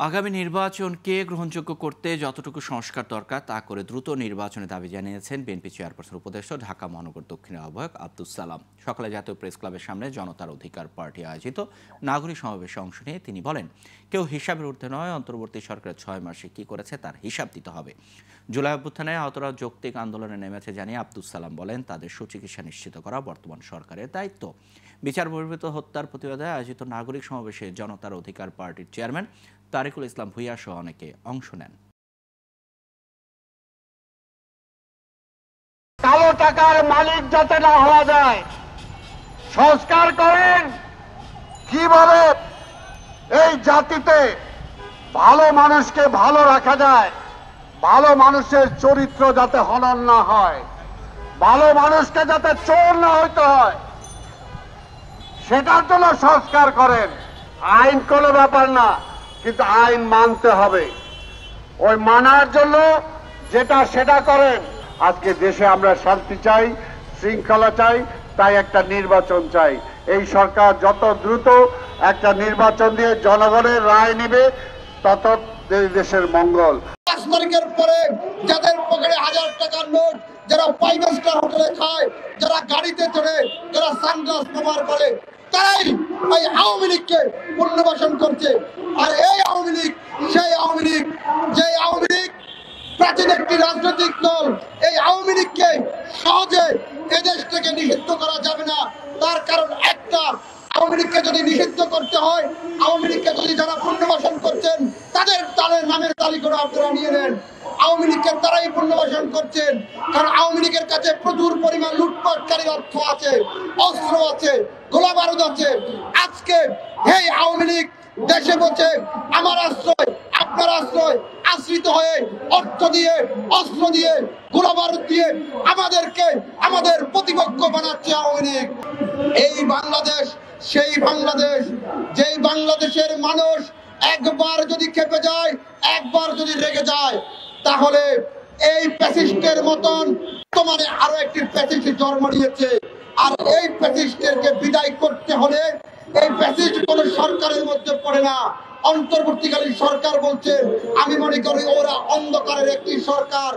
আগামী নির্বাচনকে গ্রহণযোগ্য করতে যতটুকু সংস্কার দরকার তা করে দ্রুত নির্বাচনে দাবি জানিয়েছেন বিএনপি চেয়ারপারসন উপদেষ্টা ঢাকা মহানগর দক্ষিণের আহ্বায়ক আব্দুস সালাম। সকালে জাতীয় প্রেস ক্লাবের সামনে জনতার অধিকার পার্টি আয়োজিত নাগরিক সমাবেশে অংশ নিয়ে তিনি বলেন, কেউ হিসাবের ঊর্ধ্বে নয়, অন্তর্বর্তী সরকারের 6 মাসে কি করেছে তার হিসাব দিতে হবে। জুলাই অভ্যুত্থানে আহতরা যৌক্তিক আন্দোলনে নেমেছে জানিয়ে আব্দুস সালাম বলেন, তাদের সুচিকিৎসা নিশ্চিত করা বর্তমান সরকারের দায়িত্ব। বিচার বহির্ভূত হত্যার প্রতিবাদে আয়োজিত নাগরিক সমাবেশে জনতার অধিকার পার্টির চেয়ারম্যান তারিকুল ইসলাম ভূঁইয়া সহ অনেকে অংশ নেন। কালো টাকার মালিক যাতে না হওয়া যায়, সংস্কার করেন কিভাবে এই জাতিতে ভালো মানুষকে ভালো রাখা যায়, ভালো মানুষের চরিত্র যাতে হনন না হয়, ভালো মানুষকে যাতে চোর না হইতে হয়, সেটার জন্য সংস্কার করেন। আইন কোনো ব্যাপার না, কিন্তু আইন মানতে হবে। ওই মানার জন্য যেটা সেটা করেন। আজকে দেশে আমরা শান্তি চাই, শৃঙ্খলা চাই, তাই একটা নির্বাচন চাই। এই সরকার যত দ্রুত একটা নির্বাচন দিয়ে জনগণের রায় নিবে, তত দেশের মঙ্গল। 5 তারিখের পরে যাদের পকেটে 1000 টাকার নোট, যারা 5 স্টার হোটেলে খায়, যারা গাড়িতে চড়ে, যারা সানগ্লাস ব্যবহার করে, তারাই এই আওয়ামী লীগকে পুনর্বাসন করছে। আর এই আওয়ামী লীগ সেই আওয়ামী লীগ, যে আওয়ামী লীগ প্রাচীন একটি রাজনৈতিক দল। এই আওয়ামী লীগকে সহজে এদেশ থেকে নিষিদ্ধ করা যাবে না। তার কারণ একটা, আওয়ামী লীগকে যদি নিষিদ্ধ করতে হয়, আওয়ামী লীগকে যদি যারা পুনর্বাসন করছেন তাদের নামের তালিকা আপনারা নিয়ে নেন। আওয়ামী লীগকে তারাই পুনর্বাসন করছেন, কারণ আওয়ামী লীগের কাছে প্রচুর পরিমাণ লুটপাটকারী অর্থ আছে, অস্ত্র আছে, গোলা বারুদ আছে। আজকে এই আওয়ামী লীগ দেশে বসে আমার আশ্রয়, আপনার আশ্রয়, আশ্রিত হয়ে অর্থ দিয়ে, অস্ত্র দিয়ে, গোলা বারুদ দিয়ে আমাদেরকে আমাদের প্রতিপক্ষ বানাচ্ছে আওয়ামী লীগ। এই বাংলাদেশ সেই বাংলাদেশ, যেই বাংলাদেশের মানুষ একবার যদি খেপে যায়, একবার যদি রেগে যায়, তাহলে এই প্যাসিস্টের মতন বর্তমানে আরো একটি প্যাসিস্ট জন্ম নিয়েছে। আর এই প্যাসিস্টকে বিদায় করতে হলে এই প্যাসিস্ট কোন সরকারের মধ্যে পড়ে না। অন্তর্বর্তীকালীন সরকার বলছে, আমি মনে করি ওরা অন্ধকারের একটি সরকার।